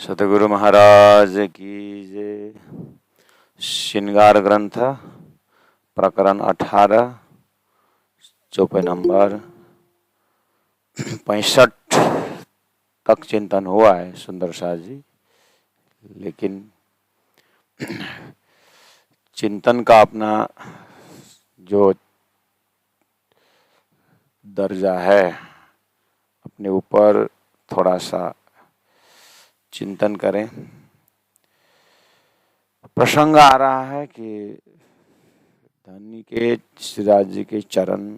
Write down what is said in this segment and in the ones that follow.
सतगुरु महाराज की जय। श्रृंगार ग्रंथ प्रकरण 18 चौपाई नंबर 65 तक चिंतन हुआ है सुंदर शाह जी, लेकिन चिंतन का अपना जो दर्जा है, अपने ऊपर थोड़ा सा चिंतन करें। प्रसंग आ रहा है कि धनी के श्रीराज जी के चरण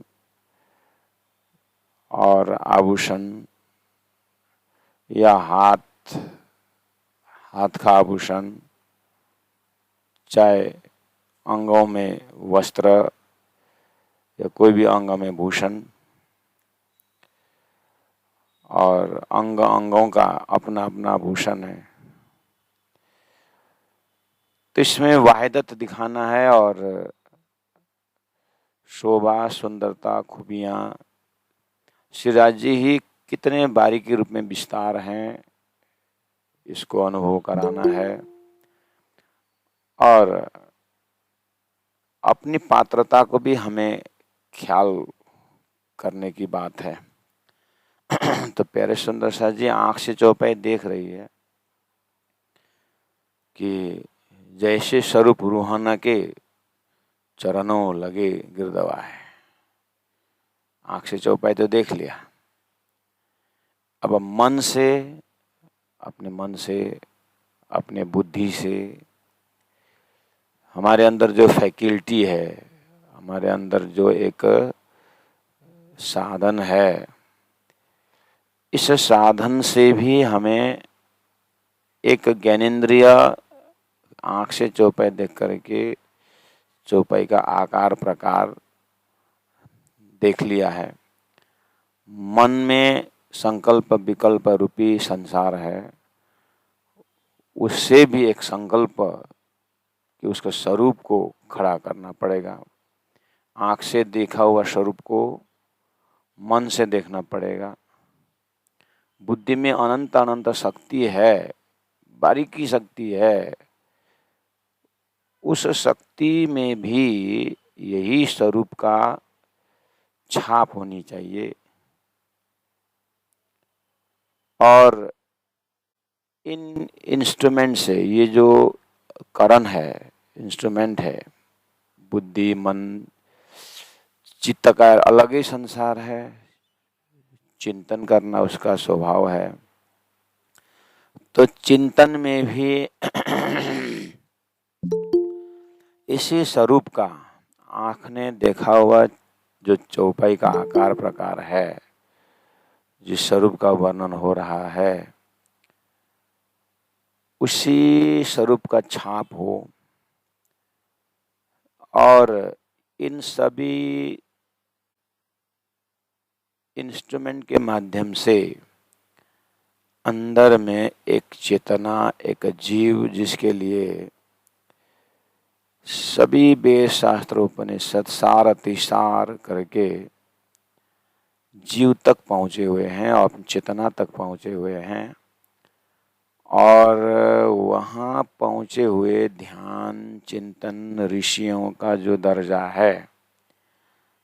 और आभूषण या हाथ का आभूषण, चाहे अंगों में वस्त्र या कोई भी अंग में भूषण, और अंगों का अपना अपना भूषण है, तो इसमें वाहिदत दिखाना है और शोभा, सुंदरता, खूबियां श्रीराज जी ही कितने बारीकी रूप में विस्तार हैं, इसको अनुभव कराना है। और अपनी पात्रता को भी हमें ख्याल करने की बात है। तो प्यारे सुंदर शाह जी आंख से चौपाई देख रही है कि जैसे स्वरूप रूहाना के चरणों लगे गिरदवा है। आंख से चौपाई तो देख लिया, अब मन से, अपने मन से, अपने बुद्धि से, हमारे अंदर जो फैकल्टी है, हमारे अंदर जो एक साधन है, इस साधन से भी हमें एक ज्ञानेंद्रिय आंख से चौपाई देख करके चौपाई का आकार प्रकार देख लिया है। मन में संकल्प विकल्प रूपी संसार है, उससे भी एक संकल्प कि उसके स्वरूप को खड़ा करना पड़ेगा। आंख से देखा हुआ स्वरूप को मन से देखना पड़ेगा। बुद्धि में अनंत अनंत शक्ति है, बारीकी शक्ति है, उस शक्ति में भी यही स्वरूप का छाप होनी चाहिए। और इन इंस्ट्रूमेंट से, ये जो करण है, इंस्ट्रूमेंट है, बुद्धि, मन, चित्त का अलग ही संसार है, चिंतन करना उसका स्वभाव है। तो चिंतन में भी इसी स्वरूप का आँख ने देखा हुआ जो चौपाई का आकार प्रकार है, जिस स्वरूप का वर्णन हो रहा है, उसी स्वरूप का छाप हो। और इन सभी इंस्ट्रूमेंट के माध्यम से अंदर में एक चेतना, एक जीव, जिसके लिए सभी वेद शास्त्र उपनिषद सार अतिसार करके जीव तक पहुँचे हुए हैं और चेतना तक पहुँचे हुए हैं। और वहाँ पहुँचे हुए ध्यान चिंतन ऋषियों का जो दर्जा है,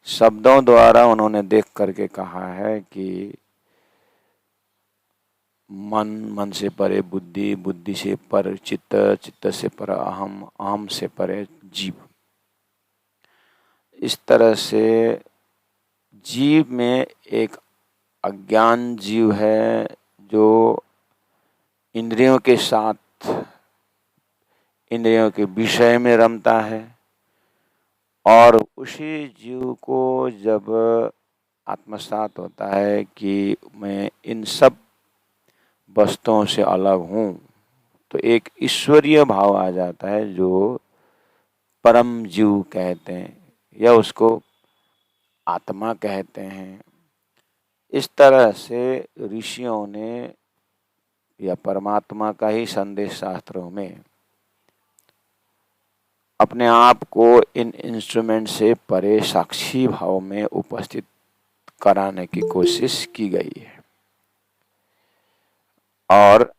शब्दों द्वारा उन्होंने देख करके कहा है कि मन, मन से परे बुद्धि, बुद्धि से पर चित्त, चित्त से पर अहम, अहम से परे जीव। इस तरह से जीव में एक अज्ञान जीव है जो इंद्रियों के साथ, इंद्रियों के विषय में रमता है, और उसी जीव को जब आत्मसात होता है कि मैं इन सब वस्तुओं से अलग हूँ, तो एक ईश्वरीय भाव आ जाता है जो परम जीव कहते हैं या उसको आत्मा कहते हैं। इस तरह से ऋषियों ने या परमात्मा का ही संदेश शास्त्रों में अपने आप को इन इंस्ट्रूमेंट से परे साक्षी भाव में उपस्थित कराने की कोशिश की गई है। और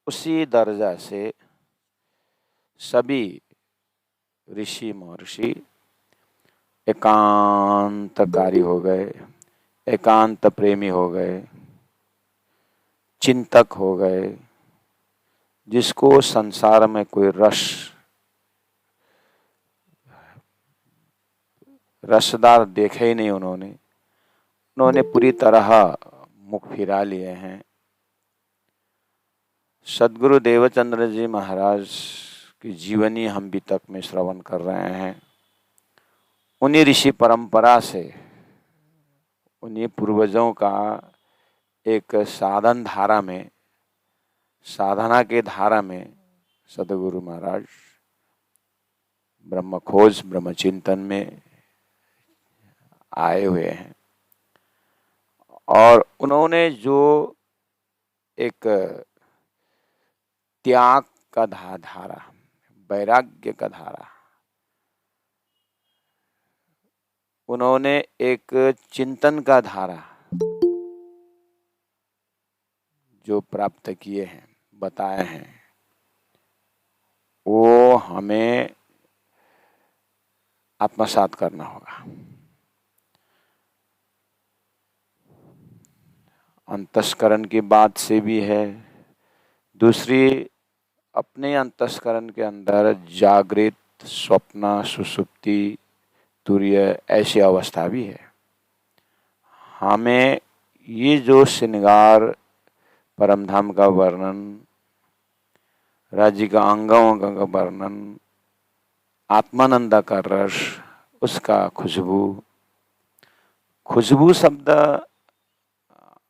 उसी दर्जा से सभी ऋषि महर्षि एकांतकारी हो गए, एकांत प्रेमी हो गए, चिंतक हो गए, जिसको संसार में कोई रसदार देखे ही नहीं उन्होंने पूरी तरह मुख फिरा लिए हैं। सद्गुरु देवचंद्र जी महाराज की जीवनी हम भी तक में श्रवण कर रहे हैं। उन्हीं ऋषि परंपरा से, उन्हीं पूर्वजों का एक साधन धारा में, साधना के धारा में सद्गुरु महाराज ब्रह्म खोज, ब्रह्म चिंतन में आए हुए हैं। और उन्होंने जो एक त्याग का धारा, वैराग्य का धारा, उन्होंने एक चिंतन का धारा जो प्राप्त किए हैं, बताए हैं, वो हमें आत्मसात करना होगा। अंतस्करण की बात से भी है, दूसरी अपने अंतस्करण के अंदर जागृत, स्वप्न, सुषुप्ति, तुर्य ऐसी अवस्था भी है। हमें ये जो श्रृंगार, परमधाम का वर्णन, राज्य का अंगों का वर्णन, आत्मानंद का रस, उसका खुशबू शब्द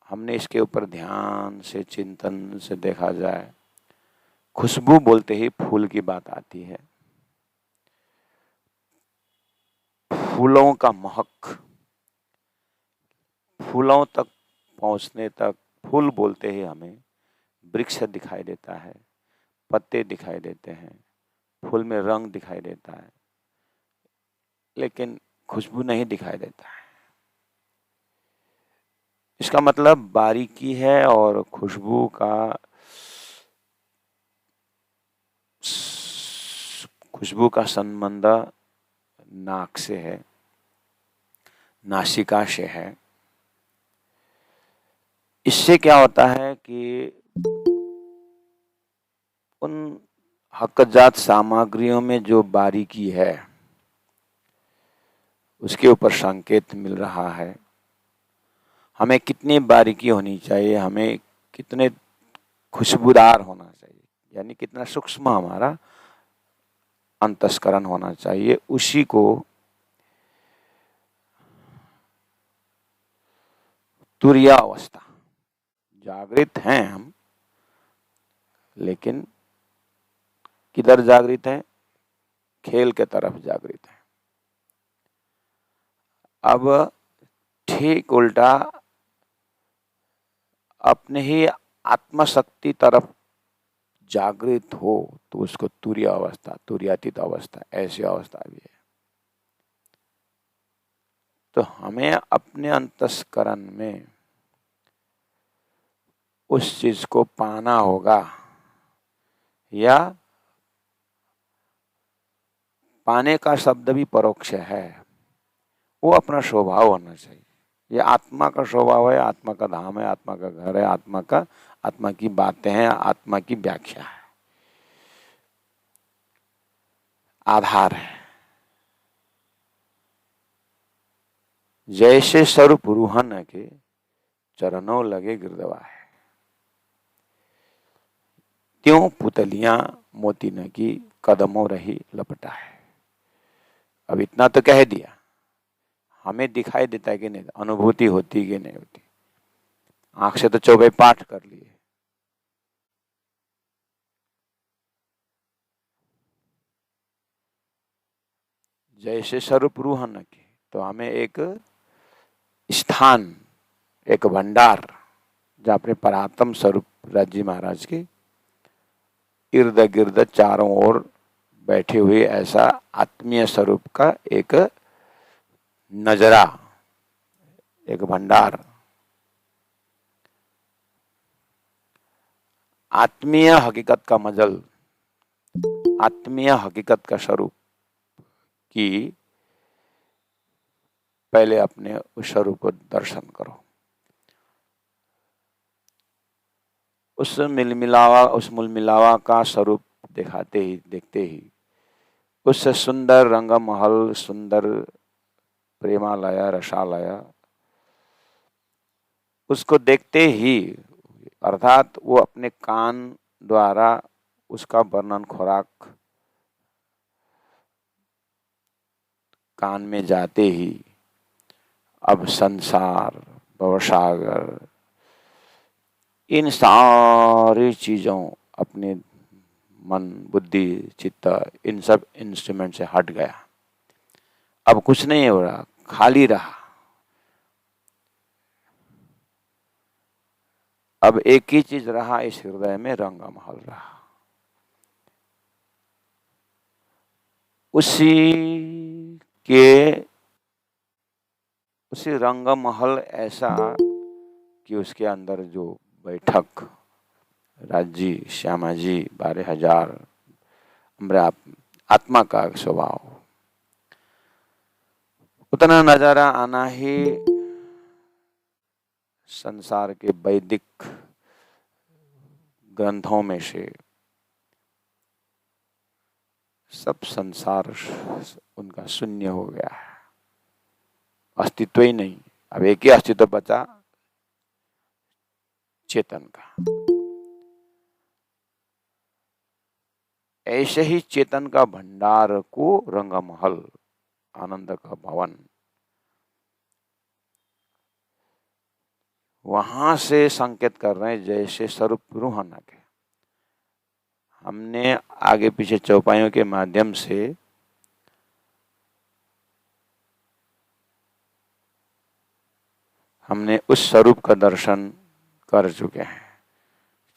हमने इसके ऊपर ध्यान से, चिंतन से देखा जाए, खुशबू बोलते ही फूल की बात आती है। फूलों का महक, फूलों तक पहुंचने तक, फूल बोलते ही हमें वृक्ष दिखाई देता है, पत्ते दिखाई देते हैं, फूल में रंग दिखाई देता है, लेकिन खुशबू नहीं दिखाई देता है। इसका मतलब बारीकी है और खुशबू का संबंध नाक से है, नासिका से है। इससे क्या होता है कि उन हकजात सामग्रियों में जो बारीकी है, उसके ऊपर संकेत मिल रहा है। हमें कितनी बारीकी होनी चाहिए, हमें कितने खुशबूदार होना चाहिए, यानी कितना सूक्ष्म हमारा अंतस्करण होना चाहिए, उसी को तुरीय अवस्था। जागृत हैं हम, लेकिन किधर जागृत है? खेल के तरफ जागृत है। अब ठीक उल्टा अपने ही आत्मशक्ति तरफ जागृत हो तो उसको तुरीय अवस्था, तुरीयातीत अवस्था, ऐसी अवस्था भी है। तो हमें अपने अंतस्करण में उस चीज को पाना होगा, या पाने का शब्द भी परोक्ष है, वो अपना स्वभाव होना चाहिए। ये आत्मा का स्वभाव है, आत्मा का धाम है, आत्मा का घर है, आत्मा की बातें हैं, आत्मा की व्याख्या है, आधार है। जैसे स्वरूप रूहन के चरणों लगे गिरदवा है, त्यों पुतलियां मोती न की कदमों रही लपटा है। अब इतना तो कह दिया, हमें दिखाई देता है कि नहीं, अनुभूति होती कि नहीं होती? आंख से तो चौबे पाठ कर लिए, जैसे स्वरूप रूह न की, तो हमें एक स्थान, एक भंडार, जहाँ अपने परात्म स्वरूप राजी महाराज के इर्द गिर्द चारों ओर बैठे हुए ऐसा आत्मीय स्वरूप का एक नजरा, एक भंडार, आत्मीय हकीकत का मजल, आत्मीय हकीकत का स्वरूप की पहले अपने उस स्वरूप को दर्शन करो। उस मिलमिलावा का स्वरूप देखते ही उस सुंदर रंगमहल, सुंदर प्रेमालय, रसालय, उसको देखते ही, अर्थात वो अपने कान द्वारा उसका वर्णन खुराक कान में जाते ही अब संसार, भवसागर, इन सारी चीजों, अपने मन, बुद्धि, चित्त, इन सब इंस्ट्रूमेंट से हट गया। अब कुछ नहीं हो रहा, खाली रहा। अब एक ही चीज रहा इस हृदय में, रंगमहल रहा। उसी रंगमहल ऐसा कि उसके अंदर जो बैठक राजी, श्यामा जी, 12,000 आत्मा का स्वभाव, उतना नजारा आना ही संसार के वैदिक ग्रंथों में से सब संसार उनका शून्य हो गया है, अस्तित्व ही नहीं। अब एक ही अस्तित्व बचा, चेतन का। ऐसे ही चेतन का भंडार को रंगमहल, आनंद का भवन, वहां से संकेत कर रहे हैं जैसे स्वरूप रूहाना के। हमने आगे पीछे चौपाइयों के माध्यम से हमने उस स्वरूप का दर्शन कर चुके हैं।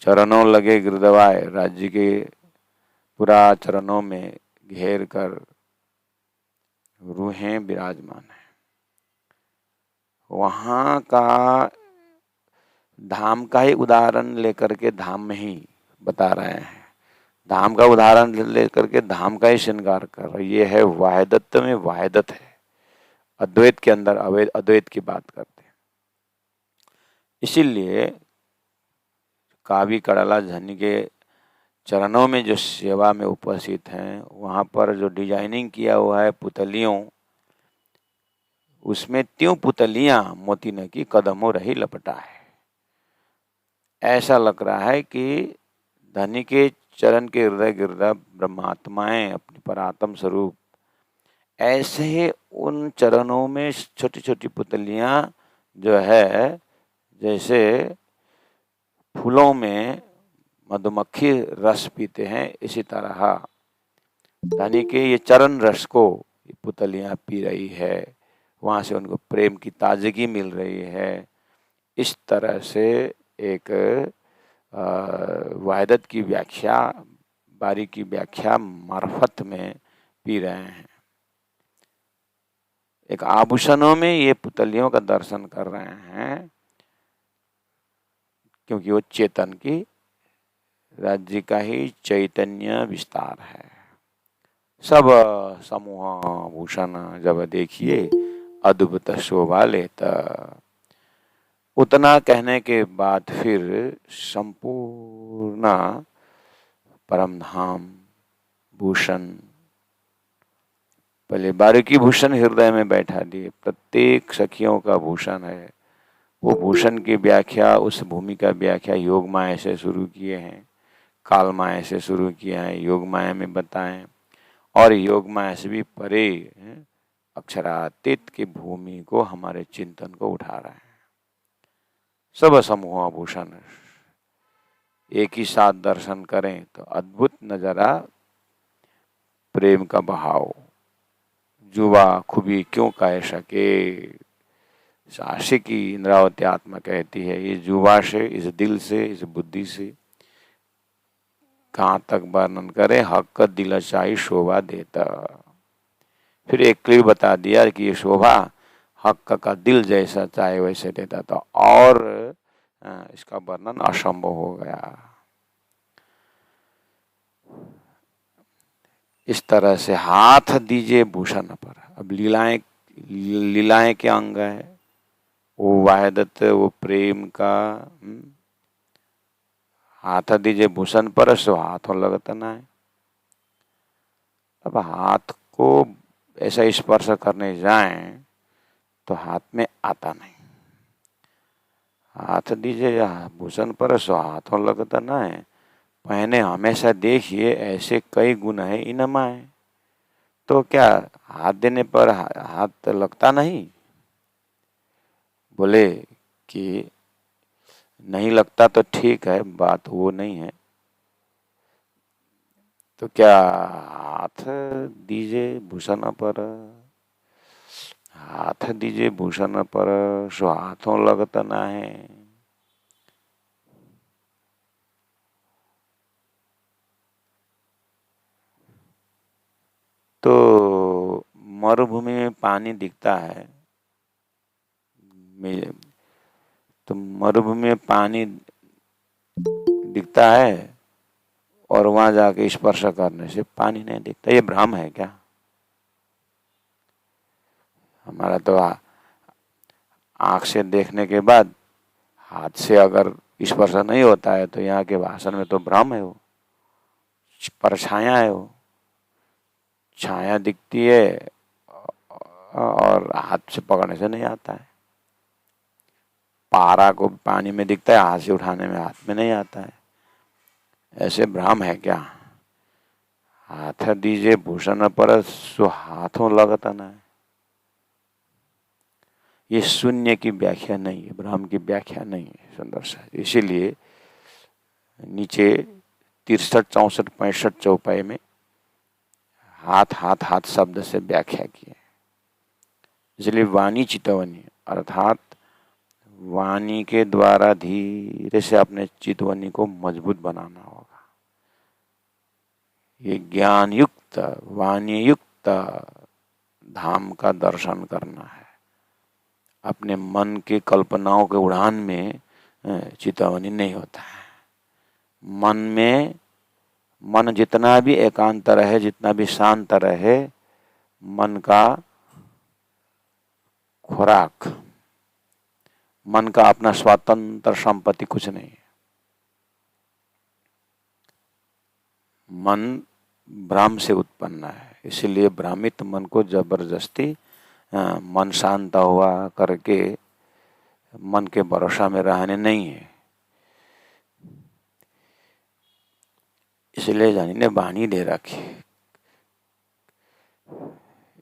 चरणों लगे गिरदवाए, राज्य के पूरा चरणों में घेर कर रूहें विराजमान है। वहां का धाम का ही उदाहरण लेकर के धाम में ही बता रहे हैं, धाम का उदाहरण लेकर के धाम का ही श्रृंगार कर रहे। ये है वाहिदत्व में वाहिदत है, अद्वैत के अंदर अद्वैत की बात करते हैं। इसीलिए कावी कड़ाला झन्नी के चरणों में जो सेवा में उपस्थित हैं, वहां पर जो डिजाइनिंग किया हुआ है पुतलियों, उसमें त्यों पुतलियां मोती न की कदमों रही लपटा है। ऐसा लग रहा है कि धनी के चरण के हृदय गिरदा ब्रह्मात्माएं अपनी परात्म स्वरूप, ऐसे ही उन चरणों में छोटी छोटी पुतलियां जो है, जैसे फूलों में मधुमक्खी रस पीते हैं, इसी तरह धनी के ये चरण रस को पुतलियां पी रही है। वहां से उनको प्रेम की ताजगी मिल रही है। इस तरह से एक वाहिदत की व्याख्या, बारी की व्याख्या मार्फत में पी रहे हैं। एक आभूषणों में ये पुतलियों का दर्शन कर रहे हैं, क्योंकि वो चेतन की राज्य का ही चैतन्य विस्तार है। सब समूह भूषण जब देखिए अद्भुत शोभा लेता। उतना कहने के बाद फिर संपूर्ण परमधाम भूषण, पहले बारीकी भूषण हृदय में बैठा दिए, प्रत्येक सखियों का भूषण है। वो भूषण की व्याख्या, उस भूमि का व्याख्या योग माया से शुरू किए हैं, काल माया से शुरू किया है, योग माया में बताएं, और योग माया से भी परे अक्षरातीत की भूमि को, हमारे चिंतन को उठा रहे हैं। सब समूह आभूषण एक ही साथ दर्शन करें तो अद्भुत नजारा, प्रेम का बहाव। जुबा खूबी क्यों कह सके, आशिकी इंद्रावती आत्मा कहती है, इस जुबा से, इस दिल से, इस बुद्धि से कहाँ तक वर्णन करे, हक दिल चाही शोभा देता। फिर एक क्लिप बता दिया कि ये शोभा हक का दिल जैसा चाहे वैसे देता, तो और इसका वर्णन असंभव हो गया। इस तरह से हाथ दीजिए भूषण पर। अब लीलाएं, लीलाएं क्या अंग है, वो वाहिदत, वो प्रेम का। हाथ दीजिए भूषण पर सो हाथों लगत न है। अब हाथ को ऐसा स्पर्श करने जाएं तो हाथ में आता नहीं। हाथ दीजिए भूषण पर सो हाथों लगता न है। पहने हमेशा देखिए ऐसे कई गुण है इनमा है। तो क्या हाथ देने पर हाथ लगता नहीं? बोले कि नहीं लगता तो ठीक है, बात वो नहीं है। तो क्या हाथ दीजिए भूषण पर, हाथ दीजिए भूषण पर सो हाथों लगता ना है। तो मरुभूमि में पानी दिखता है, तो मरुभूमि में पानी दिखता है और वहां जाके स्पर्श करने से पानी नहीं दिखता। ये भ्रम है क्या? हमारा तो आंख से देखने के बाद हाथ से अगर स्पर्श नहीं होता है तो यहाँ के भाषण में तो भ्रम है, वो परछाया है, वो छाया दिखती है और हाथ से पकड़ने से नहीं आता है। पारा को पानी में दिखता है, हाथ से उठाने में हाथ में नहीं आता है। ऐसे भ्रम है क्या? हाथ दीजिए भूषण पर सो हाथों लगता ना है। ये शून्य की व्याख्या नहीं है, भ्रम की व्याख्या नहीं है। सुंदर सा, इसीलिए नीचे 63, 64, 65 चौपाई में हाथ हाथ हाथ शब्द से व्याख्या की है। इसलिए वाणी चितवनी अर्थात वाणी के द्वारा धीरे से अपने चितवनी को मजबूत बनाना होगा। ये ज्ञान युक्त वाणी युक्त धाम का दर्शन करना है। अपने मन के कल्पनाओं के उड़ान में चितवनी नहीं होता है। मन जितना भी एकांत रहे, जितना भी शांत रहे, मन का खुराक, मन का अपना स्वतंत्र संपत्ति कुछ नहीं है। मन भ्रम से उत्पन्न है, इसलिए भ्रमित मन को जबरदस्ती मन शांत हुआ करके मन के भरोसा में रहने नहीं है। इसलिए जानी ने वाणी दे रखी।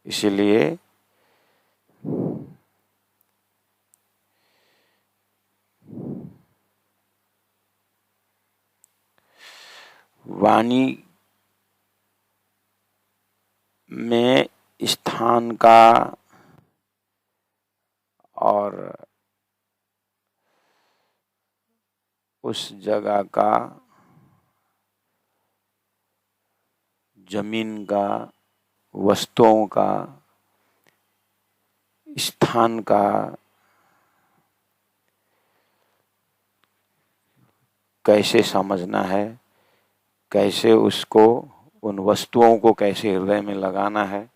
इसलिए वाणी में स्थान का और उस जगह का, जमीन का, वस्तुओं का, स्थान का कैसे समझना है, कैसे उसको, उन वस्तुओं को कैसे हृदय में लगाना है,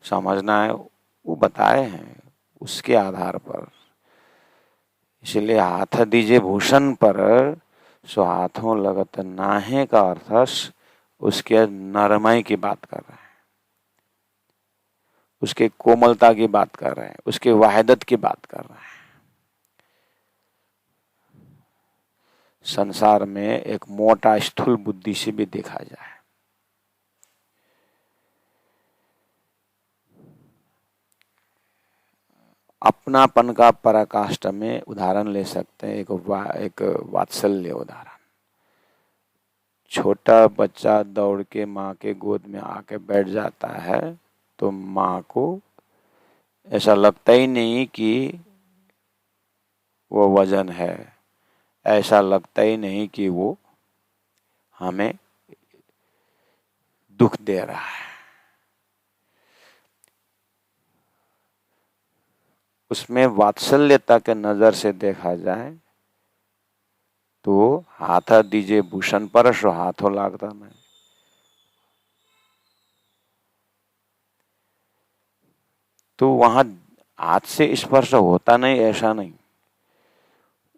समझना है, वो बताए हैं उसके आधार पर। इसलिए हाथ दीजिए भूषण पर सो हाथों लगत नाहे का अर्थ उसके नरमाई की बात कर रहे हैं, उसके कोमलता की बात कर रहे हैं, उसके वाहिदत की बात कर रहे हैं। संसार में एक मोटा स्थूल बुद्धि से भी देखा जाए, अपनापन का पराकाष्ठ में उदाहरण ले सकते हैं। एक वात्सल्य उदाहरण। छोटा बच्चा दौड़ के माँ के गोद में आके बैठ जाता है तो माँ को ऐसा लगता ही नहीं कि वो वजन है, ऐसा लगता ही नहीं कि वो हमें दुख दे रहा है। उसमें वात्सल्यता के नजर से देखा जाए तो हाथ दीजिए भूषण पर सो हाथों लागता नहीं। तो वहां हाथ से स्पर्श होता नहीं, ऐसा नहीं।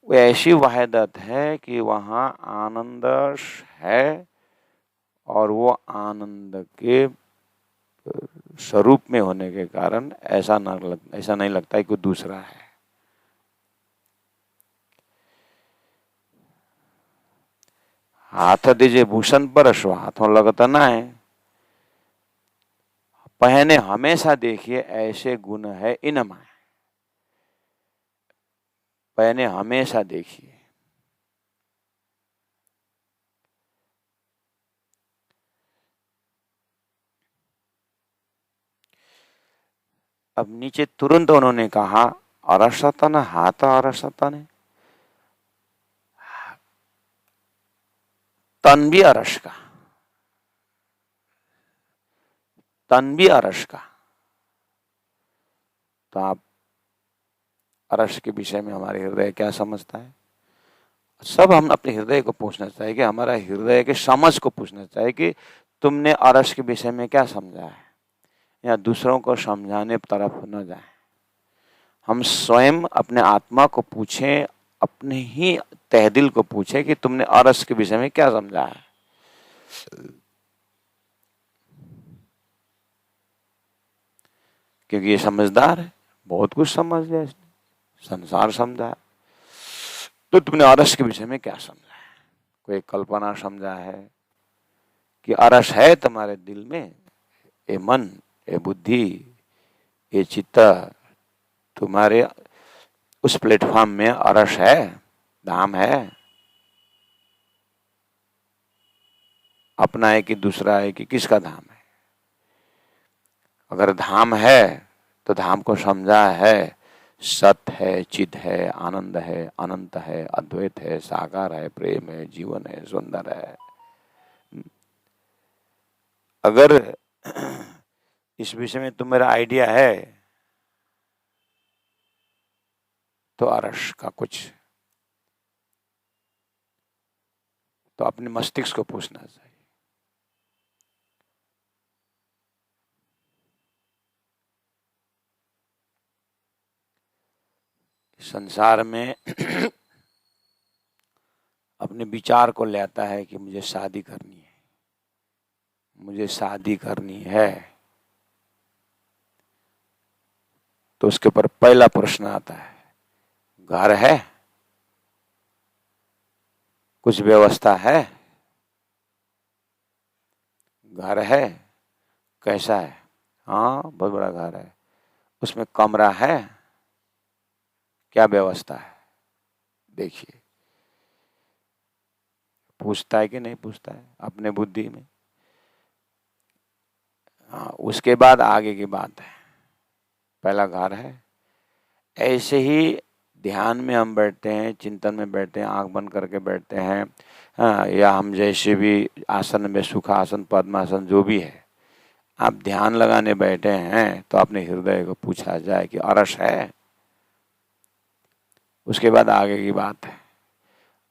वो ऐसी वहदत है कि वहां आनंद है और वो आनंद के स्वरूप में होने के कारण ऐसा नहीं लगता है कोई दूसरा है। हाथ दीजिए भूषण परश, हाथों लगता ना है। पहने हमेशा देखिए ऐसे गुण है इनमें, पहने हमेशा देखिए। अब नीचे तुरंत उन्होंने कहा अरसतन, हाथ अरसतन, तन भी अरस का, तन भी अरस का। तो आप अरस के विषय में हमारे हृदय क्या समझता है? सब हम अपने हृदय को पूछना चाहिए कि हमारा हृदय के समझ को पूछना चाहिए कि तुमने अरस के विषय में क्या समझा है, या दूसरों को समझाने तरफ न जाए। हम स्वयं अपने आत्मा को पूछें, अपने ही तहदिल को पूछें कि तुमने अरस के विषय में क्या समझा है। क्योंकि ये समझदार है, बहुत कुछ समझ लिया इसने, संसार समझा है। तो तुमने अरस के विषय में क्या समझा है? कोई कल्पना समझा है कि अरस है तुम्हारे दिल में, ये मन, ये बुद्धि, ये चित्त, तुम्हारे उस प्लेटफॉर्म में अरस है, धाम है? अपना है कि दूसरा है कि किसका धाम है? अगर धाम है तो धाम को समझा है, सत्य है, चित है, आनंद है, अनंत है, अद्वैत है, साकार है, प्रेम है, जीवन है, सुंदर है। अगर इस विषय में तुम्हारा आइडिया है तो अरस का कुछ तो अपने मस्तिष्क को पूछना चाहिए। संसार में अपने विचार को ले आता है कि मुझे शादी करनी है, मुझे शादी करनी है, तो उसके ऊपर पहला प्रश्न आता है, घर है, कुछ व्यवस्था है, घर है, कैसा है? हाँ, बहुत बड़ा घर है, उसमें कमरा है, क्या व्यवस्था है? देखिए, पूछता है कि नहीं पूछता है अपने बुद्धि में? हाँ, उसके बाद आगे की बात है। पहला घर है। ऐसे ही ध्यान में हम बैठते हैं, चिंतन में बैठते हैं, आंख बंद करके बैठते हैं, हाँ, या हम जैसे भी आसन में, सुखासन, पद्मासन, जो भी है, आप ध्यान लगाने बैठे हैं तो अपने हृदय को पूछा जाए कि अरस है। उसके बाद आगे की बात है,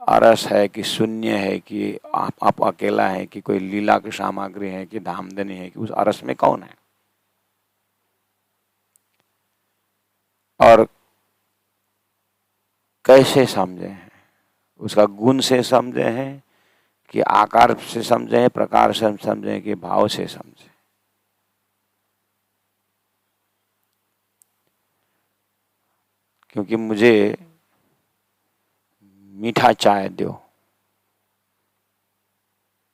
अरस है कि शून्य है, कि आप अकेला है, कि कोई लीला की सामग्री है, कि धामधनी है, कि उस अरस में कौन है? और कैसे समझे हैं? उसका गुण से समझे हैं कि आकार से समझे हैं, प्रकार से समझे कि भाव से समझे? क्योंकि मुझे मीठा चाय दो,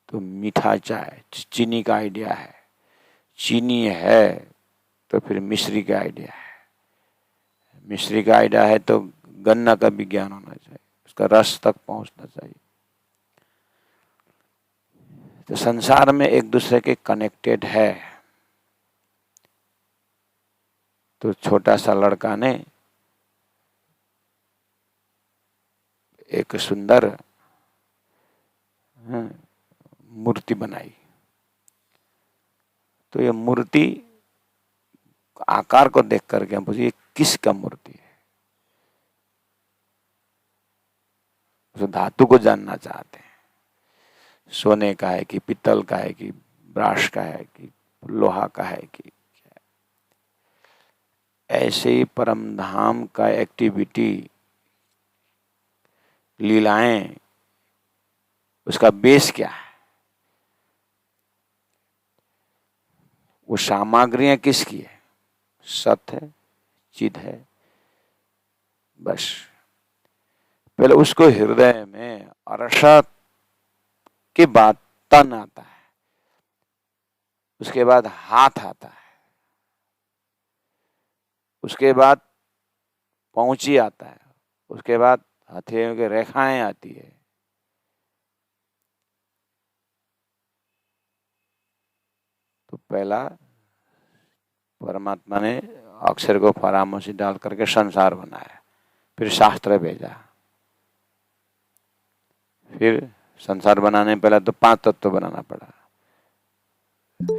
तो मीठा चाय चीनी का आइडिया है, चीनी है तो फिर मिश्री का आइडिया है, मिश्री का आइडिया है तो गन्ना का विज्ञान होना चाहिए, उसका रस तक पहुंचना चाहिए। तो संसार में एक दूसरे के कनेक्टेड है। तो छोटा सा लड़का ने एक सुंदर मूर्ति बनाई, तो ये मूर्ति आकार को देख करके हम पूछे ये किसका मूर्ति है? उस धातु को जानना चाहते हैं, सोने का है कि पीतल का है कि ब्रास का है कि लोहा का है कि क्या है? ऐसे ही परम धाम का एक्टिविटी, लीलाएं, उसका बेस क्या है? वो सामग्रियां किसकी है? सत है, चित है। बस पहले उसको हृदय में अरसत के बाद तन आता है, उसके बाद हाथ आता है, उसके बाद पहुंची आता है, उसके बाद हथेलियों की रेखाएं आती है। तो पहला परमात्मा ने अक्षर को फरामोशी डाल करके संसार बनाया, फिर शास्त्र भेजा, फिर संसार बनाने पहले तो 5 तत्व बनाना पड़ा,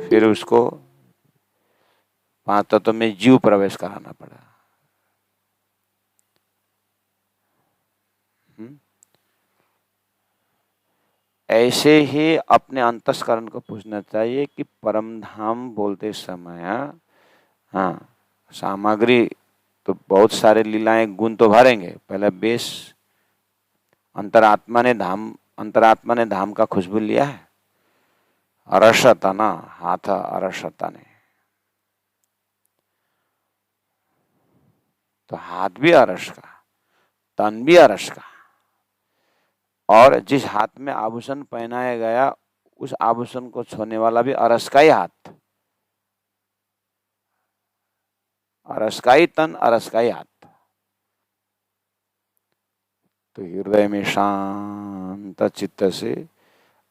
फिर उसको 5 तत्व में जीव प्रवेश कराना पड़ा। ऐसे ही अपने अंतस्करण को पूछना चाहिए कि परम धाम बोलते समय, हाँ, सामग्री तो बहुत सारे लीलाएं गुण तो भरेंगे, पहले बेस अंतरात्मा ने धाम का खुशबू लिया है। अरसता ना, हाथ अरसता ने, तो हाथ भी अरस का, तन भी अरस का, और जिस हाथ में आभूषण पहनाया गया उस आभूषण को छूने वाला भी अरस का ही हाथ, अरस का ही तन, अरस का ही हाथ। तो हृदय में शांत चित्त से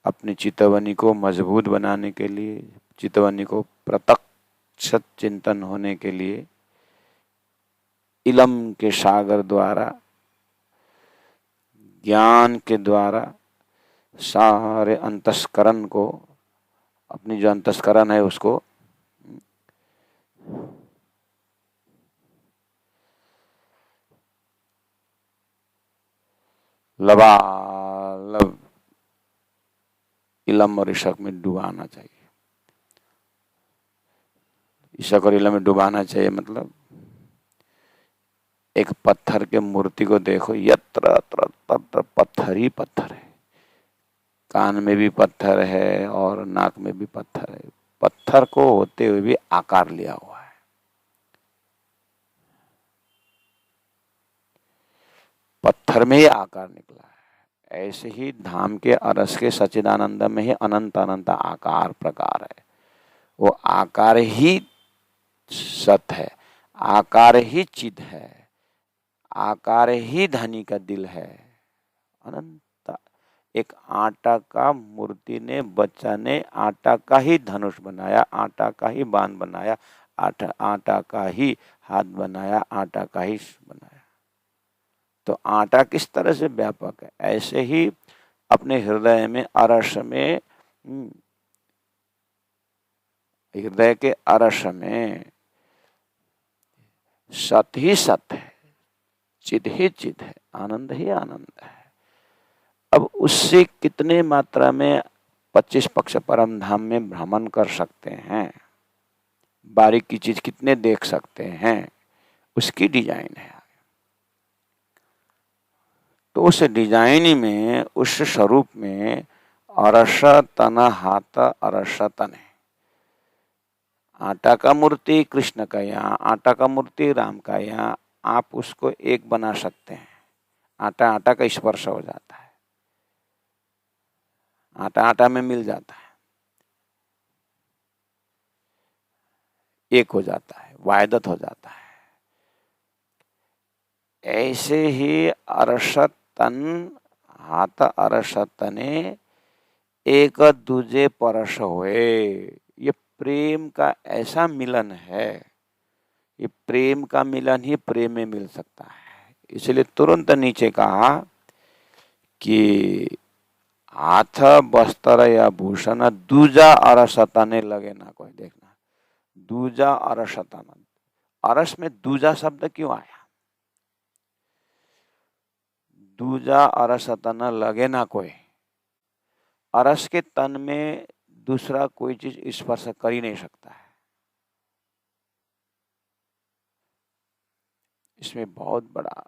अपनी चितवनी को मजबूत बनाने के लिए, चितवनी को प्रत्यक्ष चिंतन होने के लिए इलम के सागर द्वारा, ज्ञान के द्वारा सारे अंतस्करण को, अपनी जो अंतस्करण है उसको लबालब इलम और इशक में डुबाना चाहिए। इशक और इलम में डुबाना चाहिए मतलब एक पत्थर के मूर्ति को देखो, यत्र तत्र तत्र पत्थर ही पत्थर है, कान में भी पत्थर है और नाक में भी पत्थर है, पत्थर को होते हुए भी आकार लिया हुआ है। पत्थर में ही आकार निकला है। ऐसे ही धाम के अरस के सच्चिदानंद में ही अनंत अनंत आकार प्रकार है। वो आकार ही सत है, आकार ही चित है, आकार ही धनी का दिल है। अनंत एक आटा का मूर्ति ने, बच्चा ने आटा का ही धनुष बनाया, आटा का ही बाण बनाया, आटा का ही हाथ बनाया, आटा का ही बनाया। तो आटा किस तरह से व्यापक है, ऐसे ही अपने हृदय में अरस में, हृदय के अरस में सत ही सत है, चित ही चित है, आनंद ही आनंद है। अब उससे कितने मात्रा में 25 पक्ष परम धाम में भ्रमण कर सकते हैं, बारीक की चीज कितने देख सकते हैं, उसकी डिजाइन है। तो उस डिजाइन में, उस स्वरूप में अरस तन हाथ अरस तन है। आटा का मूर्ति कृष्ण का यहाँ, आटा का मूर्ति राम का यहाँ, आप उसको एक बना सकते हैं। आटा आटा का स्पर्श हो जाता है, आटा आटा में मिल जाता है, एक हो जाता है, वायदत हो जाता है। ऐसे ही अरसत तन हाथ अरसत तने एक दूजे परश होए। ये प्रेम का ऐसा मिलन है, ये प्रेम का मिलन ही प्रेम में मिल सकता है। इसलिए तुरंत नीचे कहा कि हाथ वस्त्र या भूषण दूजा अरसताने लगे ना कोई। देखना, दूजा अरसताना, अरस में दूजा शब्द क्यों आया? दूजा अरसताना लगे ना कोई, अरस के तन में दूसरा कोई चीज स्पर्श कर ही नहीं सकता है। इसमें बहुत बड़ा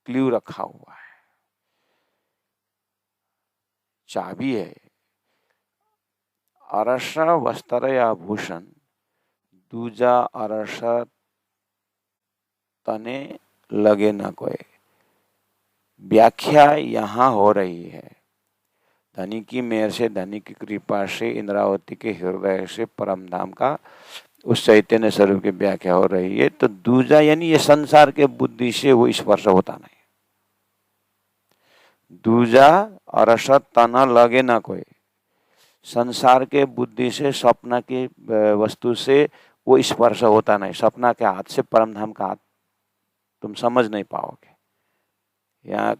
क्लू रखा हुआ है, चाबी है। अरस वस्त्र या भूषण दूजा अरस तने लगे न कोई। व्याख्या यहाँ हो रही है, धनी की मेहर से, धनी की कृपा से, इंद्रावती के हृदय से परम धाम का उस चैतन्य स्वरूप की व्याख्या हो रही है। तो दूजा यानी ये संसार के बुद्धि से वो स्पर्श होता नहीं। दूजा अरस तना लगे ना कोई, संसार के बुद्धि से, स्वप्न की वस्तु से वो स्पर्श होता नहीं। सपना के हाथ से परम धाम का हाथ तुम समझ नहीं पाओगे। या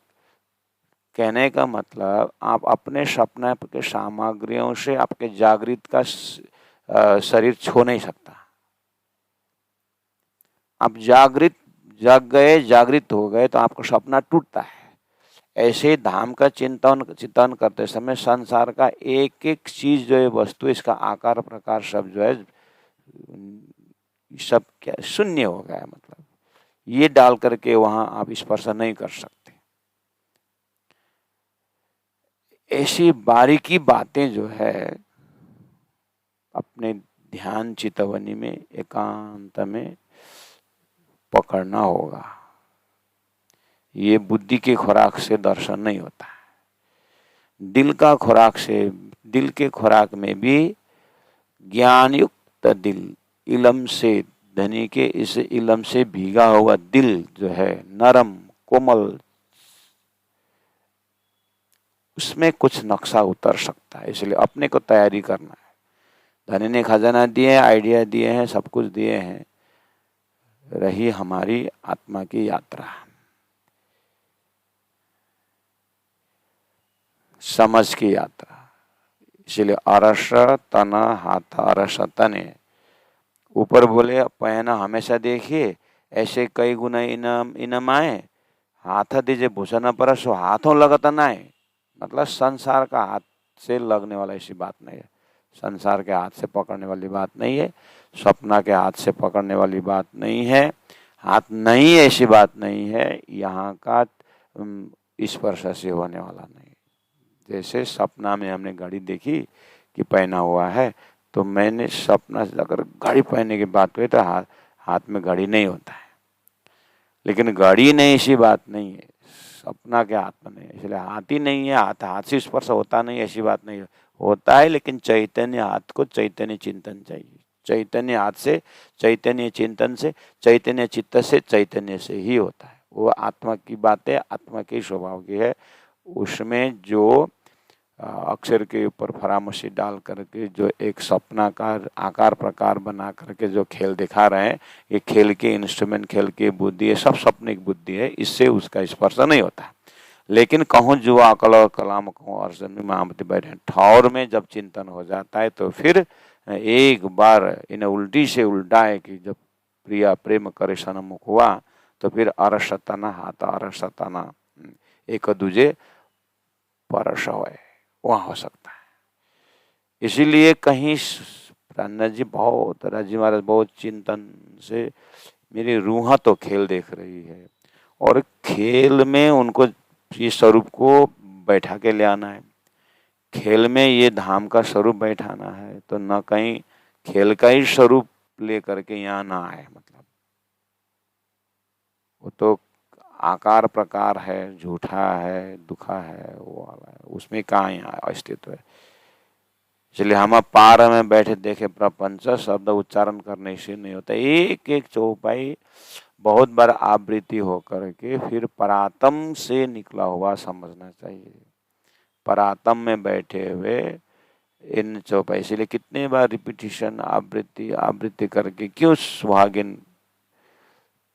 कहने का मतलब आप अपने सपने के सामग्रियों से आपके जागृत का शरीर छू नहीं सकता। आप जाग गए, जागृत हो गए तो आपका सपना टूटता है। ऐसे धाम का चिंतन करते समय संसार का एक एक चीज जो है वस्तु, इसका आकार प्रकार सब जो है सब क्या शून्य हो गया। मतलब ये डाल करके वहां आप स्पर्श नहीं कर सकते। ऐसी बारीकी बातें जो है अपने ध्यान चितवनी में एकांत में पकड़ना होगा। ये बुद्धि की खुराक से दर्शन नहीं होता है। दिल का खुराक से, दिल के खुराक में भी ज्ञान युक्त दिल, इलम से, धनी के इस इलम से भीगा हुआ दिल जो है नरम कोमल, उसमें कुछ नक्शा उतर सकता है। इसलिए अपने को तैयारी करना है। धनी ने खजाना दिए हैं, आइडिया दिए हैं, सब कुछ दिए हैं, रही हमारी आत्मा की यात्रा, समझ की यात्रा। इसलिए अरस तना हाथ अरस तने, ऊपर बोले पहना हमेशा देखिए, ऐसे कई गुना इनम आए, हाथ दीजिए भूषण परस हाथों लगता ना है। मतलब संसार का हाथ से लगने वाला ऐसी बात नहीं है, संसार के हाथ से पकड़ने वाली बात नहीं है, स्वप्न के हाथ से पकड़ने वाली बात नहीं है, हाथ नहीं ऐसी बात नहीं है, यहाँ का स्पर्श से होने वाला नहीं। जैसे सपना में हमने घड़ी देखी कि पहना हुआ है, तो मैंने सपना से अगर घड़ी पहनने की बात हुई तो हाथ में घड़ी नहीं होता है। लेकिन घड़ी नहीं ऐसी बात नहीं है, सपना के हाथ में नहीं है। इसलिए हाथ ही नहीं है, हाथ से स्पर्श होता नहीं ऐसी बात नहीं है, होता है। लेकिन चैतन्य हाथ को चैतन्य चिंतन चाहिए, चैतन्य हाथ से, चैतन्य चिंतन से, चैतन्य चित्त से, चैतन्य से ही होता है। वो आत्मा की बात है, आत्मा के स्वभाव की है। उसमें जो अक्षर के ऊपर फरामोशी डाल करके जो एक सपना का आकार प्रकार बना करके जो खेल दिखा रहे हैं, ये खेल के इंस्ट्रूमेंट, खेल की बुद्धि है, सब सपने की बुद्धि है, इससे उसका स्पर्श नहीं होता। लेकिन कहूँ जो अकल और कलाम कहूँ अर्जुन में महामती बैठे ठौर में जब चिंतन हो जाता है तो फिर एक बार इन्हें उल्टी से उल्टा है कि जब प्रिया प्रेम करे सन्मुख हुआ तो फिर अरसताना हाथ अरसताना एक दूजे परस है, वहां हो सकता है। इसीलिए कहीं राजी महाराज बहुत चिंतन से मेरी रूह तो खेल देख रही है, और खेल में उनको ये स्वरूप को बैठा के ले आना है। खेल में ये धाम का स्वरूप बैठाना है, तो न कहीं खेल का ही स्वरूप ले करके यहाँ ना आए। मतलब वो तो आकार प्रकार है, झूठा है, दुखा है, वो वाला है, उसमें कहाँ यहाँ अस्तित्व है। इसलिए हम पार में बैठे देखे प्रपंच, शब्द उच्चारण करने से नहीं होता। एक एक चौपाई बहुत बार आवृत्ति होकर के फिर परातम से निकला हुआ समझना चाहिए। परातम में बैठे हुए इन चौपाई, इसलिए कितने बार रिपीटिशन, आवृत्ति आवृत्ति करके क्यों सुहागिन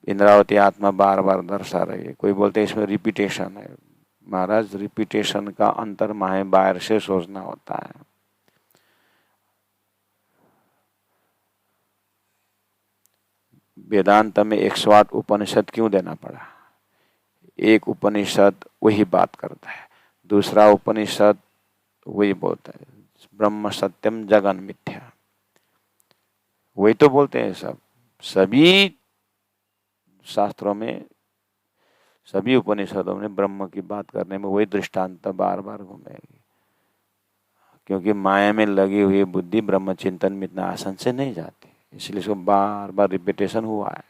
इंद्रावती आत्मा बार बार दर्शा रही है। कोई बोलते हैं इसमें रिपीटेशन है। महाराज रिपीटेशन का अंतर माहे बाहर से सोचना होता है। वेदांत में 108 उपनिषद क्यों देना पड़ा? एक उपनिषद वही बात करता है, दूसरा उपनिषद वही बोलता है ब्रह्म सत्यम जगन मिथ्या, वही तो बोलते हैं सब। सभी शास्त्रों में, सभी उपनिषदों में ब्रह्म की बात करने में वही दृष्टांत बार बार घूमेगी, क्योंकि माया में लगी हुई बुद्धि ब्रह्म चिंतन में इतना आसान से नहीं जाती, इसलिए इसको बार बार रिपीटेशन हुआ है।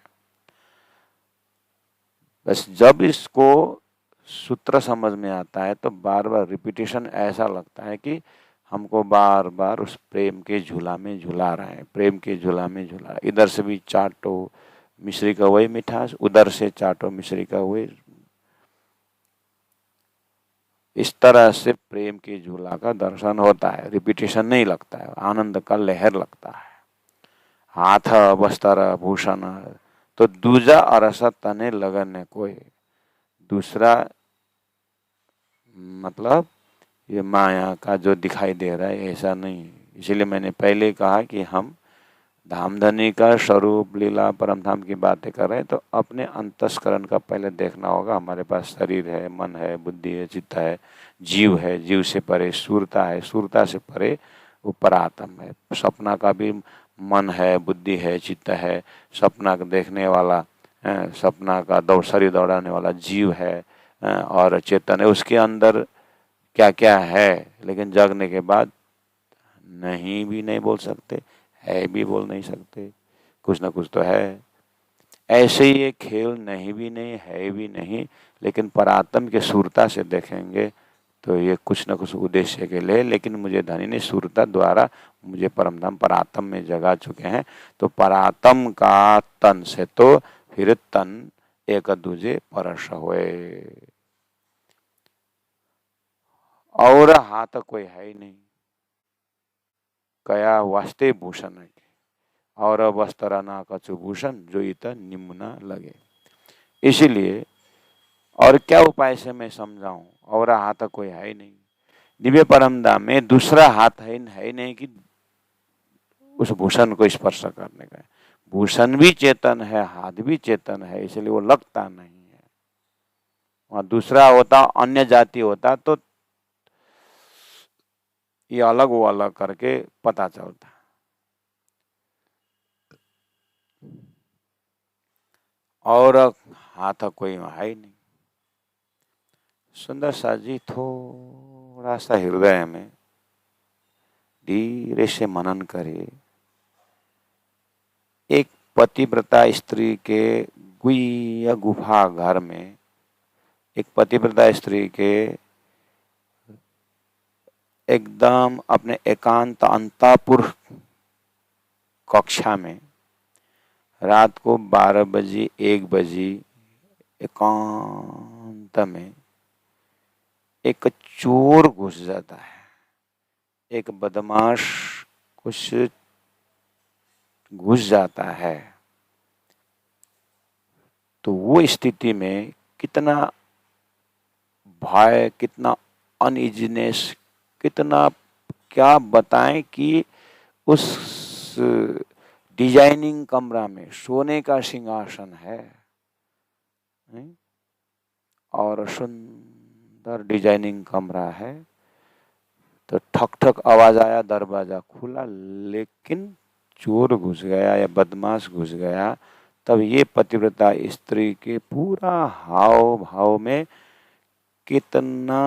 बस जब इसको सूत्र समझ में आता है तो बार बार रिपीटेशन ऐसा लगता है कि हमको बार बार उस प्रेम के झूला में झूला रहे हैं, प्रेम के झूला में झूला, इधर से भी चाटो मिश्री का वही मिठास, उधर से चाटो मिश्री का वही, इस तरह से प्रेम के झूला का दर्शन होता है, रिपीटेशन नहीं लगता है, आनंद का लहर लगता है। हाथ वस्त्र भूषण तो दूजा अरस तने लगन कोई दूसरा, मतलब ये माया का जो दिखाई दे रहा है ऐसा नहीं। इसलिए मैंने पहले कहा कि हम धामधनी का स्वरूप लीला परम धाम की बातें कर रहे हैं तो अपने अंतस्करण का पहले देखना होगा। हमारे पास शरीर है, मन है, बुद्धि है, चित्त है, जीव है, जीव से परे सूरता है, सूरता से परे ऊपर आत्म है, सपना का भी मन है, बुद्धि है, चित्त है, सपना का देखने वाला, सपना का शरीर दौड़ाने वाला जीव है और चेतन है, उसके अंदर क्या क्या है, लेकिन जगने के बाद नहीं भी नहीं बोल सकते, है भी बोल नहीं सकते, कुछ ना कुछ तो है। ऐसे ही ये खेल नहीं भी नहीं है भी नहीं, लेकिन परात्म के सूरता से देखेंगे तो ये कुछ न कुछ उद्देश्य के लिए, लेकिन मुझे धनी ने सूरता द्वारा मुझे परमधाम परात्म में जगा चुके हैं, तो परात्म का तन से तो फिर तन एक दूजे परश होए, और हाथ कोई है ही नहीं, कया वास्ते भूषण है और वस्त्र ना कछु भूषण जो इत निम्न लगे। इसीलिए और क्या उपाय से मैं समझाऊं, और हाथ कोई है ही नहीं, दिव्य परमधाम में दूसरा हाथ है ही नहीं कि उस भूषण को स्पर्श करने का। भूषण भी चेतन है, हाथ भी चेतन है, इसलिए वो लगता नहीं है। वहां दूसरा होता, अन्य जाति होता तो ये अलग वो अलग करके पता चलता। और हाथ कोई है ही नहीं। सुंदर सा जी थोड़ा सा हृदय में धीरे से मनन करे। एक पतिव्रता स्त्री के गुह्य गुफा घर में, एक पतिव्रता स्त्री के एकदम अपने एकांत अंतःपुर कक्षा में रात को 12 बजे 1 बजे एकांत में एक चोर घुस जाता है, एक बदमाश कुछ घुस जाता है, तो वो स्थिति में कितना भय, कितना अनइजीनेस, कितना क्या बताएं कि उस डिजाइनिंग कमरा में सोने का सिंहासन है और सुंदर डिजाइनिंग कमरा है, तो ठक ठक आवाज आया, दरवाजा खुला, लेकिन चोर घुस गया या बदमाश घुस गया। तब ये पतिव्रता स्त्री के पूरा हाव भाव में कितना